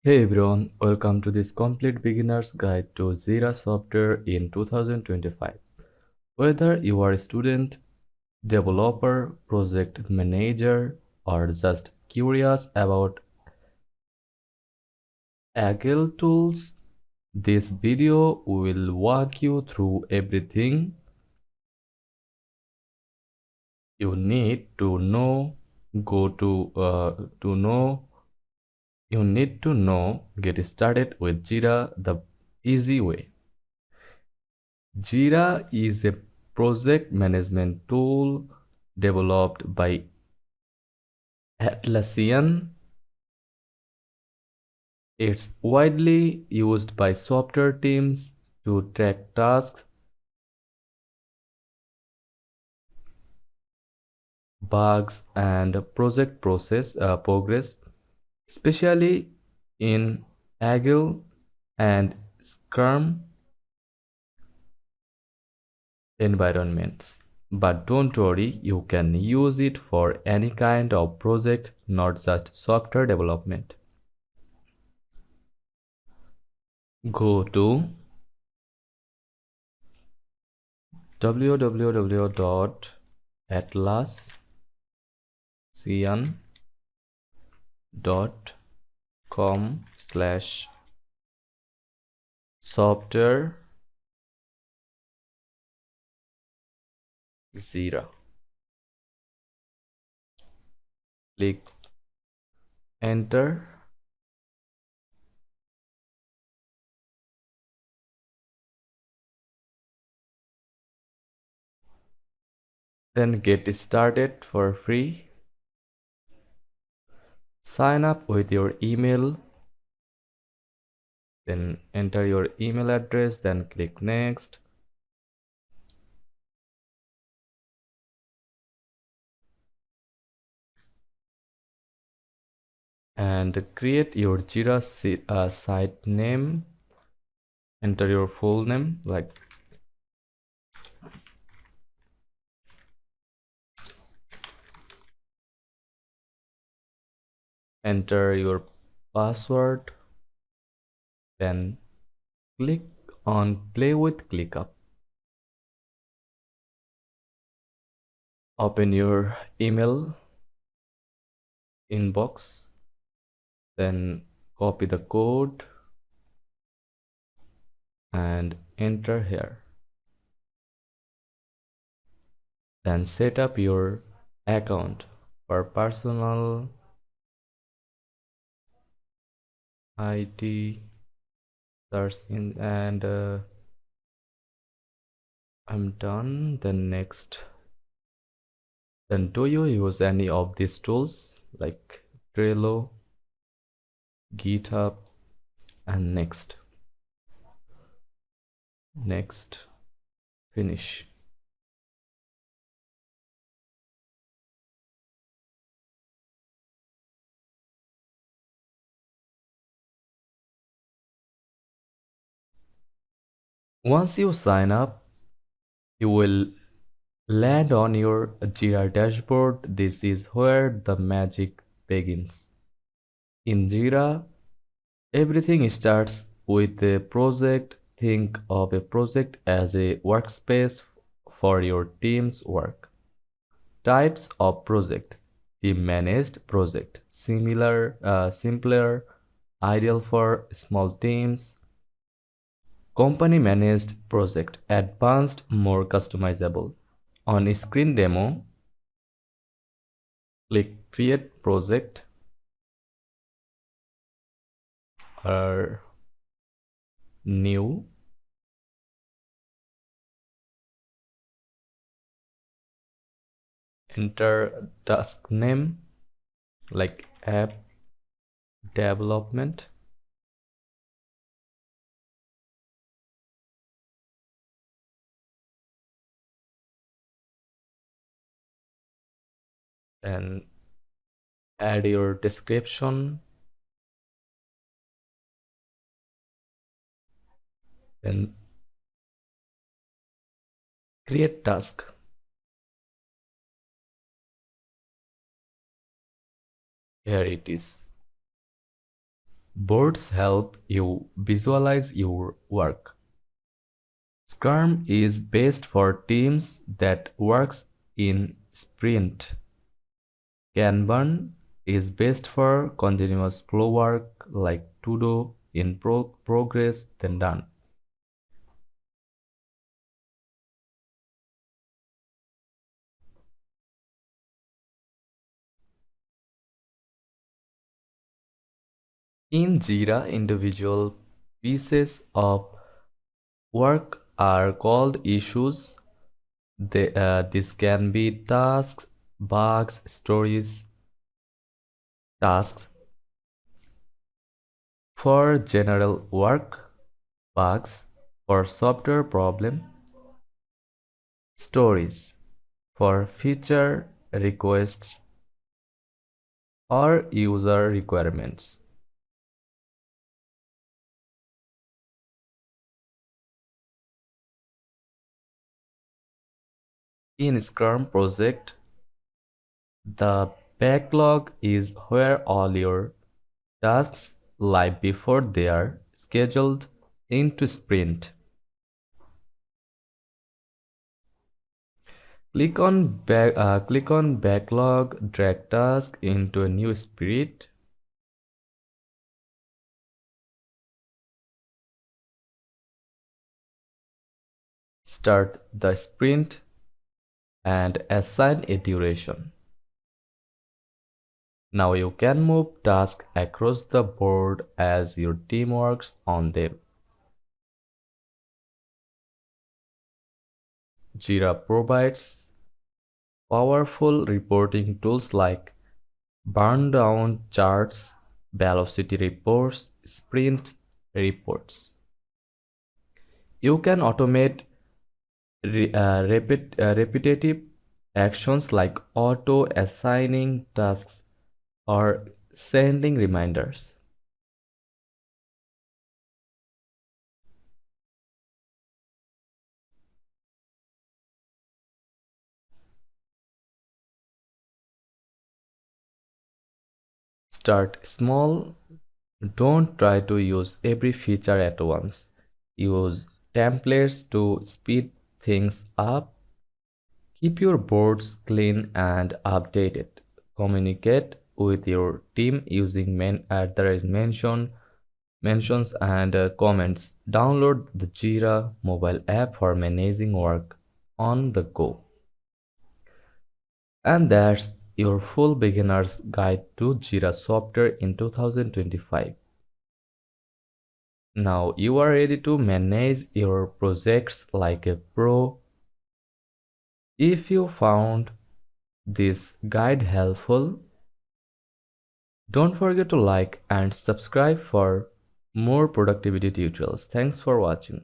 Hey everyone, welcome to this complete beginner's guide to Jira software in 2025. Whether you are a student, developer, project manager, or just curious about agile tools, this video will walk you through everything you need to know. Go to know you need to know. Get started with Jira the easy way. Jira is a project management tool developed by Atlassian. It's widely used by software teams to track tasks, bugs, and project process progress, especially in Agile and Scrum environments. But don't worry, you can use it for any kind of project, not just software development. Go to www.atlassian.com/software Jira. Click enter, then get started for free. Sign up with your email, then enter your email address, then click next. And create your Jira site name. Enter your full name, like enter your password, then click on play with ClickUp. Open your email inbox, then copy the code and enter here. Then set up your account for personal IT search in, and I'm done. Then next. Then do you use any of these tools like Trello, GitHub, and next, finish. Once you sign up, you will land on your Jira dashboard. This is where the magic begins. In Jira, everything starts with a project. Think of a project as a workspace for your team's work. Types of project: team managed project, simpler, ideal for small teams. Company managed project, advanced, more customizable. On screen demo, click create project or new. Enter task name like app development. And add your description. Then create task. Here it is. Boards help you visualize your work. Scrum is best for teams that works in sprint. Kanban is best for continuous flow work like to do in progress then done. In Jira, individual pieces of work are called issues. This can be tasks, bugs, stories, tasks for general work, bugs for software problem, stories for feature requests or user requirements. In Scrum project, the backlog is where all your tasks lie before they are scheduled into sprint. Click on backlog, drag task into a new sprint. Start the sprint and assign a duration. Now you can move tasks across the board as your team works on them. Jira provides powerful reporting tools like burn down charts, velocity reports, sprint reports. You can automate repetitive actions like auto assigning tasks or sending reminders. Start small. Don't try to use every feature at once. Use templates to speed things up. Keep your boards clean and updated. Communicate with your team using mentions and comments. Download the Jira mobile app for managing work on the go. And that's your full beginner's guide to Jira software in 2025. Now you are ready to manage your projects like a pro. If you found this guide helpful, don't forget to like and subscribe for more productivity tutorials. Thanks for watching.